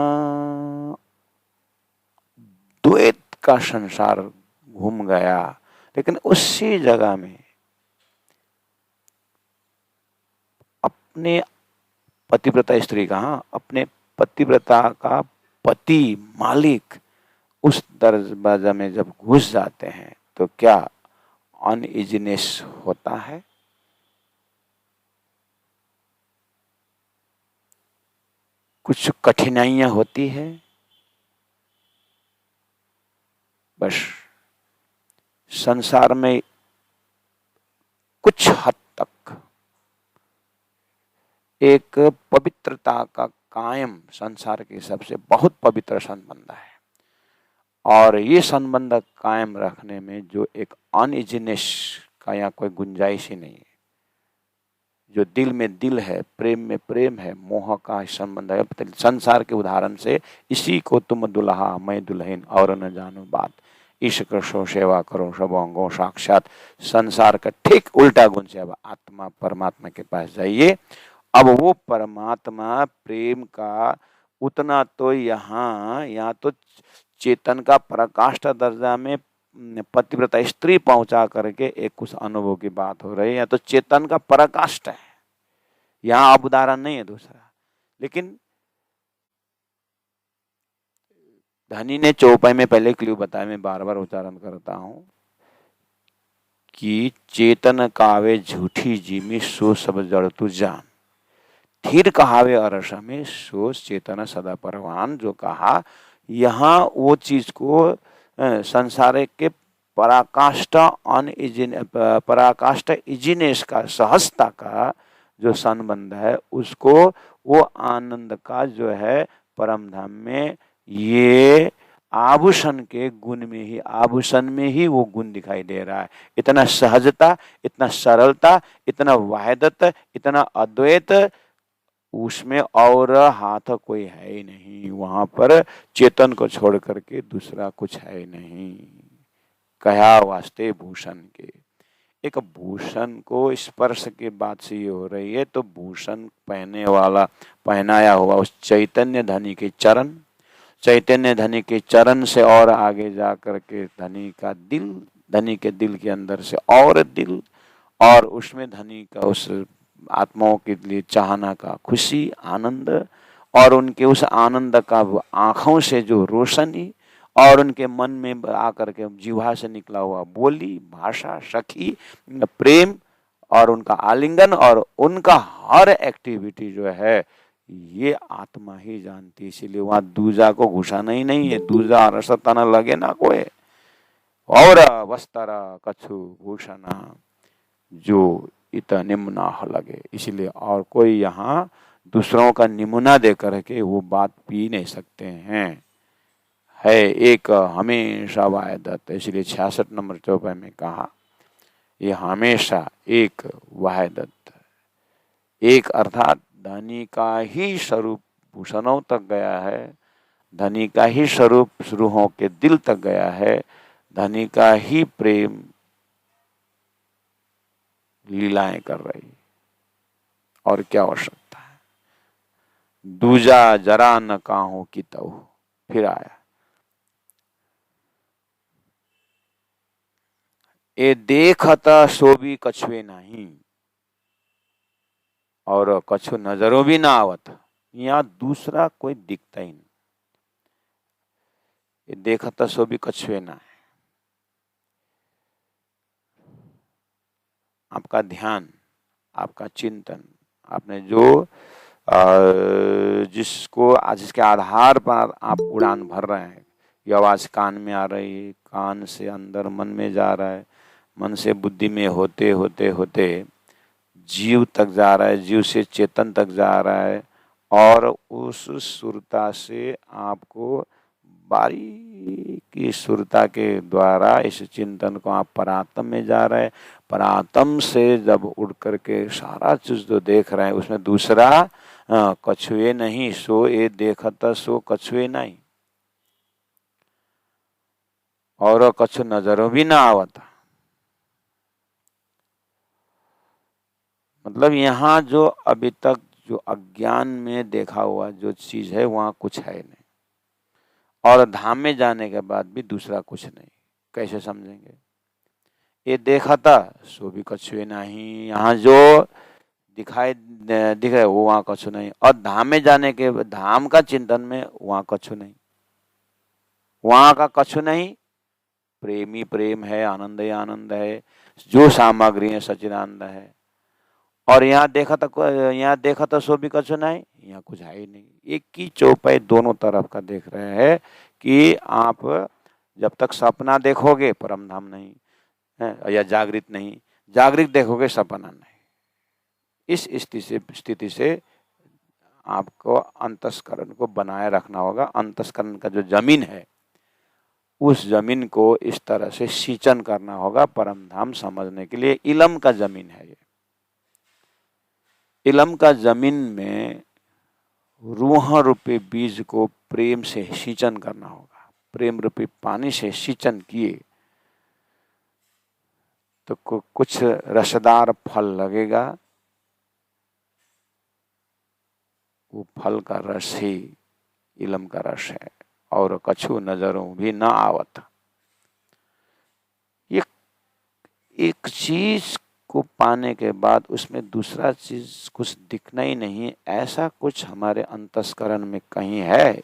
द्वैत का संसार घूम गया। लेकिन उसी जगह में अपने पतिव्रता स्त्री का, हाँ, अपने पतिव्रता का पति मालिक उस दरवाजा में जब घुस जाते हैं तो क्या अनइजीनेस होता है। कुछ कठिनाइयां होती है, बस संसार में कुछ हद तक एक पवित्रता का कायम, संसार के सबसे बहुत पवित्र संबंध है, और ये संबंध कायम रखने में जो एक अनइजीनेस का यहाँ कोई गुंजाइश ही नहीं है। जो दिल में दिल है, प्रेम में प्रेम है, मोह का संबंध है। संसार के उदाहरण से इसी को तुम दुल्हा मैं दुल्हन और न जानो बात, ईश कृष्ण सेवा करो सब अंगों साक्षात। संसार का ठीक उल्टा गुण से अब आत्मा परमात्मा के पास जाइए। अब वो परमात्मा प्रेम का उतना तो यहाँ तो चेतन का पराकाष्ठा दर्जा में पतिव्रता स्त्री पहुंचा करके एक कुछ अनुभव की बात हो रही है, तो चेतन का पराकाष्ठा है, यहाँ अब उदाहरण नहीं है दूसरा। लेकिन धनी ने चौपाई में पहले क्ल्यू बताया, मैं बार बार उच्चारण करता हूं कि चेतन कावे झूठी जीमी सो सब जड़ तू जान, थिर कहावे अरस में सो चेतन सदा परवान। जो कहा यहाँ वो चीज को संसार के पराकाष्ठा पराकाष्ठा इजिनेस का सहजता का जो संबंध है, उसको वो आनंद का जो है परम धाम में ये आभूषण के गुण में ही, आभूषण में ही वो गुण दिखाई दे रहा है। इतना सहजता, इतना सरलता, इतना वाहिदत, इतना अद्वैत उसमें, और हाथ कोई है ही नहीं वहां पर, चेतन को छोड़ करके दूसरा कुछ है ही नहीं। कहा वास्ते भूषण के, एक भूषण को स्पर्श के बाद से ये हो रही है, तो भूषण पहने वाला पहनाया हुआ उस चैतन्य धनी के चरण, चैतन्य धनी के चरण से और आगे जा करके धनी का दिल, धनी के दिल के अंदर से और दिल, और उसमें धनी का उस आत्माओं के लिए चाहना का खुशी आनंद, और उनके उस आनंद का आंखों से जो रोशनी, और उनके मन में आकर के जीवा से निकला हुआ बोली भाषा सखी प्रेम, और उनका आलिंगन, और उनका हर एक्टिविटी जो है ये आत्मा ही जानती है। इसीलिए वहां दूजा को घुसाना ही नहीं है, दूजा रसता न लगे ना कोई, और वस्त्र कछु भूषणा जो इत निम्ना लगे। इसलिए और कोई यहाँ दूसरों का निमुना दे करके वो बात पी नहीं सकते हैं, है एक हमेशा वाहिदत। इसलिए 66 नंबर चौपाई में कहा ये हमेशा एक वाहिदत, एक अर्थात धनी का ही स्वरूप भूषणों तक गया है, धनी का ही स्वरूप रूहों के दिल तक गया है, धनी का ही प्रेम लीलाएं कर रही, और क्या आवश्यकता है। दूजा जरा न काहू की तऊ, फिर आया ए देखत सो भी कछुए नहीं, और कछु नजरों भी ना आवत। यहाँ दूसरा कोई दिखता ही नहीं, ये देखत सो भी कछुए ना है। आपका ध्यान, आपका चिंतन, आपने जो जिसको जिसके आधार पर आप उड़ान भर रहे हैं, ये आवाज कान में आ रही है, कान से अंदर मन में जा रहा है, मन से बुद्धि में होते होते होते जीव तक जा रहा है, जीव से चेतन तक जा रहा है, और उस सुरता से आपको बारीकी सुरता के द्वारा इस चिंतन को आप परात्म में जा रहे हैं। परात्म से जब उड़ करके सारा चीज जो देख रहे हैं उसमें दूसरा कछुए नहीं, सो ये देखता सो कछुए नहीं, और कछु नजरों भी ना आवता। मतलब यहाँ जो अभी तक जो अज्ञान में देखा हुआ जो चीज है वहां कुछ है नहीं, और धाम में जाने के बाद भी दूसरा कुछ नहीं। कैसे समझेंगे? ये देखा था सो भी कछुए नहीं, यहाँ जो दिख रहा है वो वहां कछु नहीं, और धाम में जाने के धाम का चिंतन में वहां कछु नहीं, वहां का कछु नहीं। प्रेमी प्रेम है, आनंद ही आनंद है, जो सामग्री है सच्चिदानंद है। और यहाँ देखा था सो भी कछु नहीं, यहाँ कुछ है ही नहीं। एक ही चौपाई दोनों तरफ का देख रहे हैं कि आप जब तक सपना देखोगे परम धाम नहीं है, या जागृत नहीं, जागृत देखोगे सपना नहीं। इस स्थिति से आपको अंतस्करण को बनाए रखना होगा। अंतस्करण का जो जमीन है उस जमीन को इस तरह से सींचन करना होगा परम धाम समझने के लिए। इलम का जमीन है ये, इलम का जमीन में रूह रूपी बीज को प्रेम से सींचन करना होगा। प्रेम रूपी पानी से सिंचन किए तो कुछ रसदार फल लगेगा। वो फल का रस ही इलम का रस है। और कछु नजरों भी न आवत। ये एक चीज को पाने के बाद उसमें दूसरा चीज कुछ दिखना ही नहीं, ऐसा कुछ हमारे अंतस्करण में कहीं है।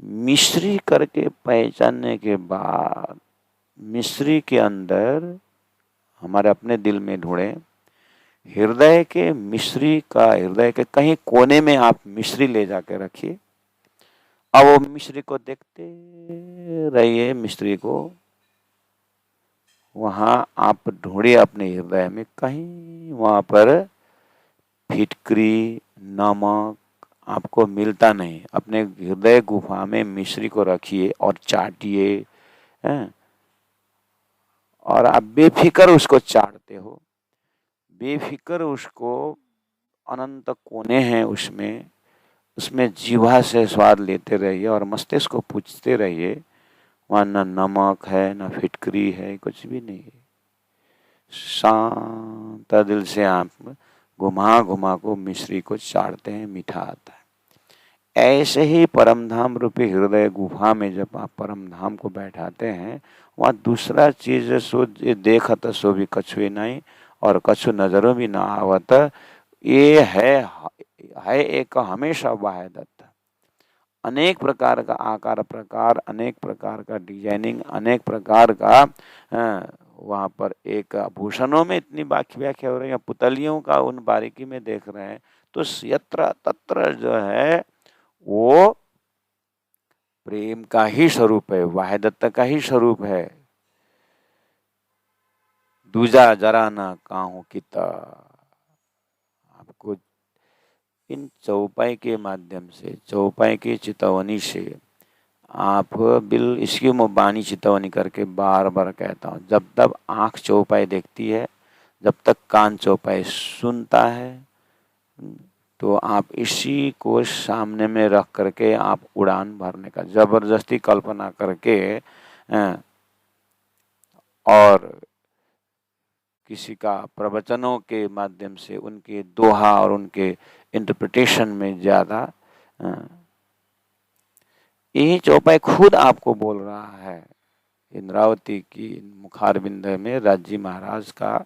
मिश्री करके पहचानने के बाद मिश्री के अंदर हमारे अपने दिल में ढूंढे, हृदय के मिश्री का, हृदय के कहीं कोने में आप मिश्री ले जाके रखिए। अब वो मिश्री को देखते रहिए, मिश्री को वहां आप ढूंढिए अपने हृदय में, कहीं वहां पर फिटकरी नमक आपको मिलता नहीं। अपने हृदय गुफा में मिश्री को रखिए और चाटिए, हैं? और आप बेफिक्र उसको चाटते हो, बेफिक्र उसको, अनंत कोने हैं उसमें, उसमें जीवा से स्वाद लेते रहिए और मस्तिष्क को पूछते रहिए। वहां न नमक है, न फिटकरी है, कुछ भी नहीं है। शांत दिल से आप घुमा घुमा को मिश्री को चाटते हैं, मीठा आता है। ऐसे ही परमधाम रूपी हृदय गुफा में जब आप परमधाम को बैठाते हैं, वहाँ दूसरा चीज सो देखत सो भी कछुए नहीं और कछु नजरों भी ना आवत। ये है एक हमेशा वाहिदत। अनेक प्रकार का आकार प्रकार, अनेक प्रकार का डिजाइनिंग, अनेक प्रकार का वहाँ पर एक आभूषणों में इतनी व्याख्या हो रही है, पुतलियों का उन बारीकी में देख रहे हैं। तो यत्र तत्र जो है वो प्रेम का ही स्वरूप है, वाहिदत्त का ही स्वरूप है। दूजा जरा ना काहू किता। आपको इन चौपाई के माध्यम से, चौपाई की चितवनी से आप बिल इसकी मुबानी चितवनी करके बार बार कहता हूँ, जब तक आंख चौपाई देखती है, जब तक कान चौपाई सुनता है, तो आप इसी को सामने में रख करके आप उड़ान भरने का जबरदस्ती कल्पना करके और किसी का प्रवचनों के माध्यम से उनके दोहा और उनके इंटरप्रिटेशन में ज्यादा यही चौपाई खुद आपको बोल रहा है। इंद्रावती की मुखारबिंद में राज्य महाराज का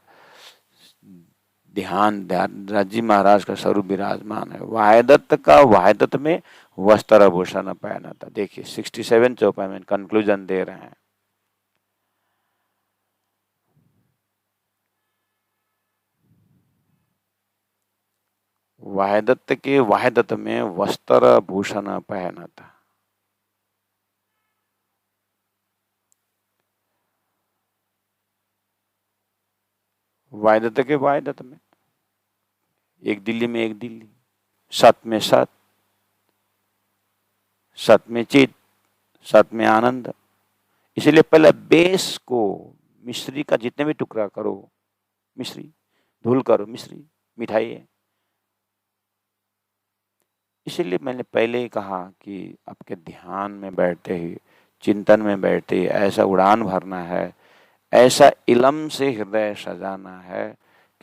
ध्यान राज्य महाराज का स्वरूप विराजमान है। वाहिदत्त का वाहिदत्त में वस्त्र आभूषण पहना था। देखिए 67 चौपाई में कंक्लूजन दे रहे हैं। वाहिदत्त के वाहिदत्त में वस्त्र आभूषण पहना था। वाहिदत्त के वाहिदत्त में एक दिल्ली में एक दिल्ली, सत में सत, सत में चित, सत में आनंद। इसलिए पहले बेस को मिश्री का जितने भी टुकड़ा करो, मिश्री धूल करो, मिश्री मिठाई है। इसलिए मैंने पहले ही कहा कि आपके ध्यान में बैठते ही, चिंतन में बैठते ही ऐसा उड़ान भरना है, ऐसा इलम से हृदय सजाना है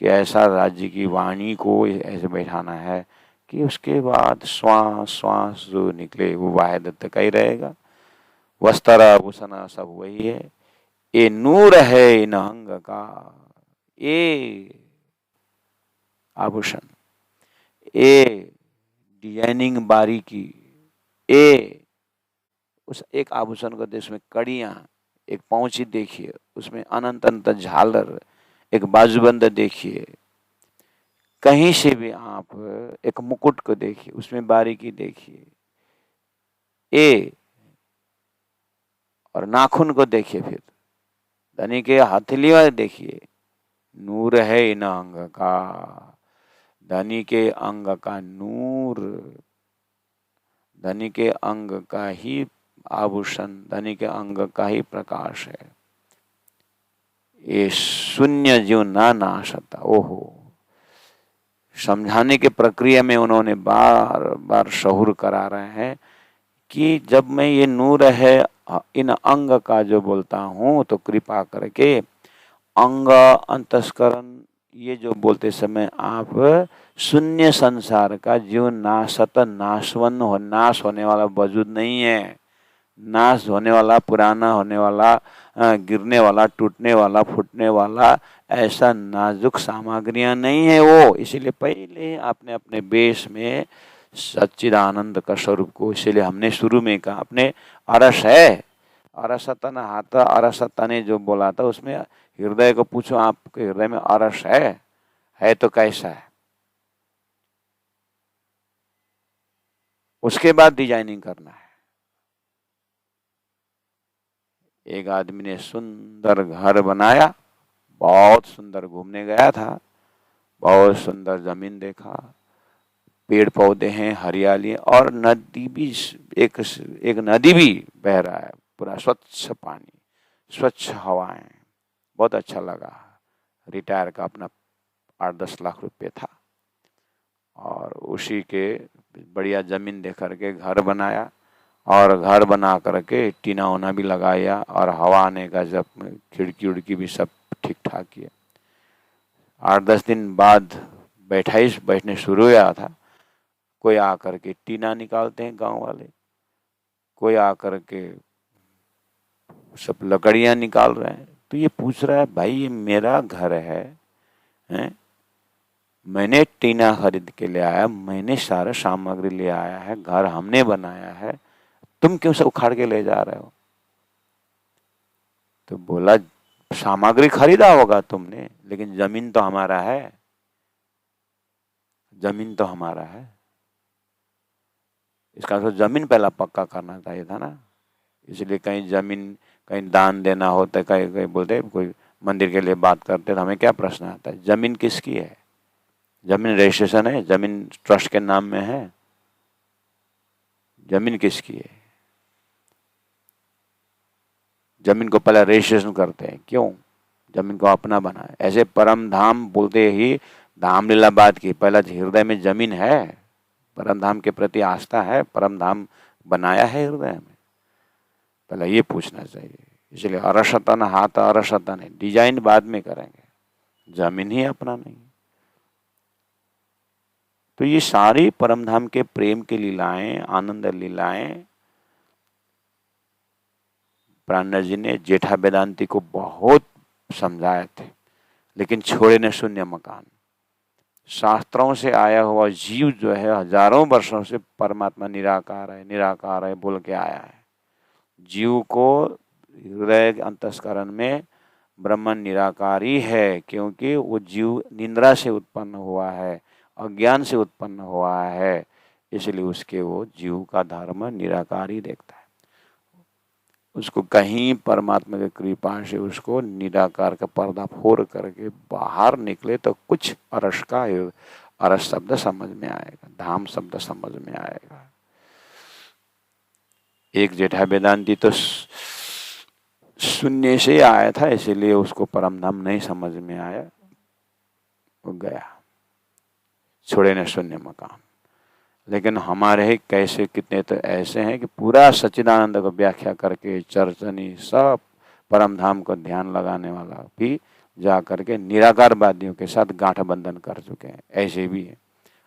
कि ऐसा राज्य की वाणी को ऐसे बैठाना है कि उसके बाद श्वास श्वास जो निकले वो वाहिदत्त का ही रहेगा। वस्त्र आभूषण सब वही है। ये नूर है इन अंग का, ये आभूषण, ये डिजाइनिंग बारीकी, ये उस एक आभूषण को देश में कड़ियां, एक पौंची देखिए, उसमें अनंत अनंत झालर, एक बाजूबंद देखिए, कहीं से भी आप एक मुकुट को देखिए, उसमें बारीकी देखिए, ए और नाखून को देखिए, फिर धनी के हथेलियां देखिए, नूर है इन अंग का, धनी के अंग का नूर, धनी के अंग का ही आभूषण, धनी के अंग का ही प्रकाश है। ये शून्य जो ना नाशता। ओहो, समझाने के प्रक्रिया में उन्होंने बार बार शहुर करा रहे हैं कि जब मैं ये नूर है इन अंग का जो बोलता हूँ तो कृपा करके अंग अंतस्करण ये जो बोलते समय आप शून्य संसार का जीव नाशत नाशवन हो नाश होने वाला वजूद नहीं है, नाश होने वाला, पुराना होने वाला, गिरने वाला, टूटने वाला, फूटने वाला ऐसा नाजुक सामग्रियां नहीं है वो। इसीलिए पहले आपने अपने बेस में सच्चिदानंद का स्वरूप को, इसीलिए हमने शुरू में कहा अपने अरस है, अरसतन हाथ अरसता ने जो बोला था उसमें हृदय को पूछो आपके हृदय में अरस है तो कैसा है, उसके बाद डिजाइनिंग करना है। एक आदमी ने सुंदर घर बनाया, बहुत सुंदर, घूमने गया था, बहुत सुंदर जमीन देखा, पेड़ पौधे हैं, हरियाली और नदी भी, एक नदी भी बह रहा है, पूरा स्वच्छ पानी, स्वच्छ हवाएं, बहुत अच्छा लगा। रिटायर का अपना 8-10 लाख रुपए था और उसी के बढ़िया जमीन दे करके घर बनाया और घर बना करके टीना ओना भी लगाया और हवा आने का जब खिड़की उड़की भी सब ठीक ठाक किया। 8-10 दिन बाद बैठने शुरू हुआ था, कोई आकर के टीना निकालते हैं गांव वाले, कोई आकर के सब लकड़ियां निकाल रहे हैं, तो ये पूछ रहा है भाई ये मेरा घर है, हैं? मैंने टीना खरीद के ले आया, मैंने सारा सामग्री ले आया है, घर हमने बनाया है, तुम क्यों सब उखाड़ के ले जा रहे हो? तो बोला सामग्री खरीदा होगा तुमने, लेकिन जमीन तो हमारा है, जमीन तो हमारा है। इसका तो जमीन पहला पक्का करना चाहिए था ना। इसलिए कहीं जमीन कहीं दान देना होता है, कहीं कहीं बोलते कोई मंदिर के लिए बात करते तो हमें क्या प्रश्न आता है, जमीन किसकी है? जमीन रजिस्ट्रेशन है, जमीन ट्रस्ट के नाम में है, जमीन किसकी है? जमीन को पहले रजिस्ट्रेशन करते हैं, क्यों? जमीन को अपना बनाए। ऐसे परम धाम बोलते ही धाम लीला बात की, पहला हृदय में जमीन है, परम धाम के प्रति आस्था है, परम धाम बनाया है हृदय में, पहले ये पूछना चाहिए। इसलिए अरसतन हाथ अरसतन है, डिजाइन बाद में करेंगे, जमीन ही अपना नहीं। तो ये सारी परम धाम के प्रेम की लीलाएं, आनंद लीलाएं प्राणनाथ जी ने जेठा वेदांती को बहुत समझाए थे, लेकिन छोड़े न शून्य मकान। शास्त्रों से आया हुआ जीव जो है हजारों वर्षों से परमात्मा निराकार है बोल के आया है। जीव को हृदय अंतस्करण में ब्रह्मन निराकारी है, क्योंकि वो जीव निंद्रा से उत्पन्न हुआ है, अज्ञान से उत्पन्न हुआ है, इसलिए उसके वो जीव का धर्म निराकारी देखता है। उसको कहीं परमात्मा की कृपा से उसको निराकार का पर्दा फोड़ करके बाहर निकले तो कुछ अरस का, अरस शब्द समझ में आएगा, धाम शब्द समझ में आएगा। एक जेठा वेदांती तो शून्य से आया था, इसीलिए उसको परम धाम नहीं समझ में आया, वो गया, छोड़े न शून्य मकान। लेकिन हमारे ही कैसे कितने तो ऐसे हैं कि पूरा सच्चिदानंद को व्याख्या करके चर्चनी सब परम धाम को ध्यान लगाने वाला भी जा करके निराकारवादियों के साथ गांठ बंधन कर चुके हैं, ऐसे भी हैं,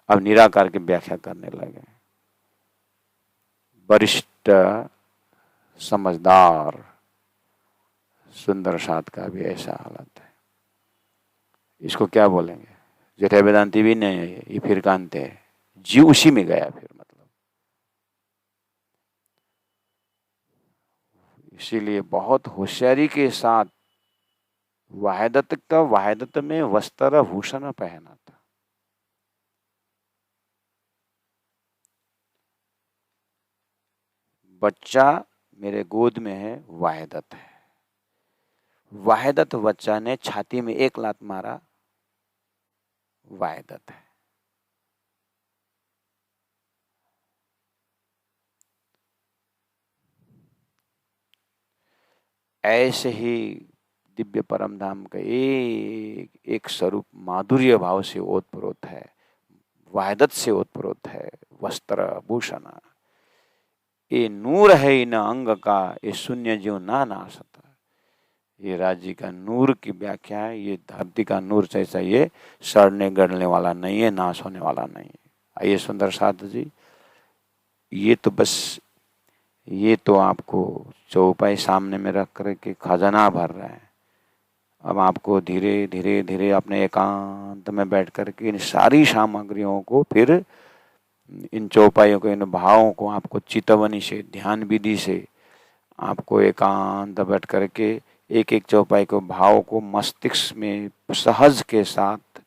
अब निराकार की व्याख्या करने लगे। वरिष्ठ समझदार सुंदर साथ का भी ऐसा हालत है। इसको क्या बोलेंगे? जेठा वेदांती भी नहीं है, ये फिर कांते है, जीव उसी में गया फिर, मतलब इसीलिए बहुत होशियारी के साथ वाहिदत में वस्त्र भूषण पहना था। बच्चा मेरे गोद में है, वाहिदत है। वाहिदत बच्चा ने छाती में एक लात मारा, वाहिदत है। ऐसे ही दिव्य परम धाम का एक एक स्वरूप माधुर्य भाव से ओतप्रोत है, वायदत से ओतप्रोत है। वस्त्र भूषण ये नूर है इन अंग का, ये शून्य ज्यों ना नासत। ये राज्य का नूर की व्याख्या है, ये धरती का नूर जैसा ये सड़ने गड़ने वाला नहीं है, नाश होने वाला नहीं है। आइए सुंदर साथ जी, ये तो बस, ये तो आपको चौपाई सामने में रख कर के खजाना भर रहा है। अब आपको धीरे धीरे धीरे अपने एकांत में बैठ कर के इन सारी सामग्रियों को, फिर इन चौपाइयों को, इन भावों को आपको चितवनी से, ध्यान विधि से आपको एकांत बैठ कर के एक एक चौपाई को, भाव को मस्तिष्क में सहज के साथ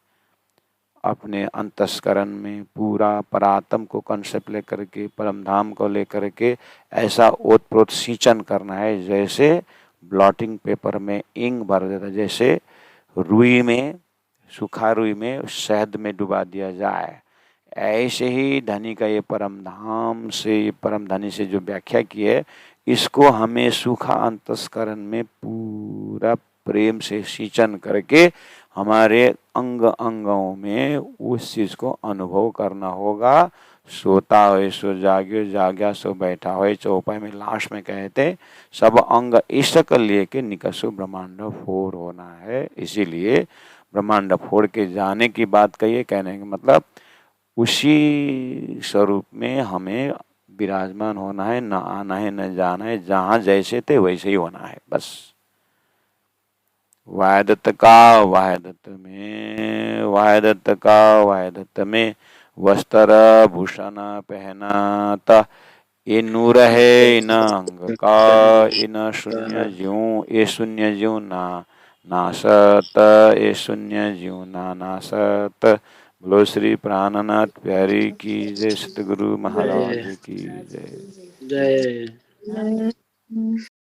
अपने अंतस्करण में पूरा परात्म को कंसेप्ट लेकर के, परम धाम को लेकर के ऐसा ओतप्रोत सिंचन करना है जैसे ब्लॉटिंग पेपर में इंक भर देता, जैसे रुई में, सूखा रुई में शहद में डुबा दिया जाए। ऐसे ही धनी का ये परम धाम से, ये परम धनी से जो व्याख्या की है, इसको हमें सूखा अंतस्करण में पूरा प्रेम से सिंचन करके हमारे अंग अंगों में उस चीज को अनुभव करना होगा। सोता हो सो जाग्यो, जाग्या सो बैठा हो। चौपाई में लास्ट में कहते सब अंग ईशक लेके निकसो ब्रह्मांड फोर होना है। इसीलिए ब्रह्मांड फोड़ के जाने की बात कहिए, कहने का मतलब उसी स्वरूप में हमें विराजमान होना है, न आना है न जाना है, जहाँ जैसे थे वैसे ही होना है बस। वायदत्त का वायदत्त में, वायदत्त का वायदत्त में वस्त्र भूषण पहनाता। ये नूर है इन अंग का, इन शून्य ज्यों, ये शून्य ज्यों ना नासत, ये शून्य ज्यों ना नासत। बोलो श्री प्राणनाथ प्यारी की जय, सतगुरु महाराज की जय। जय।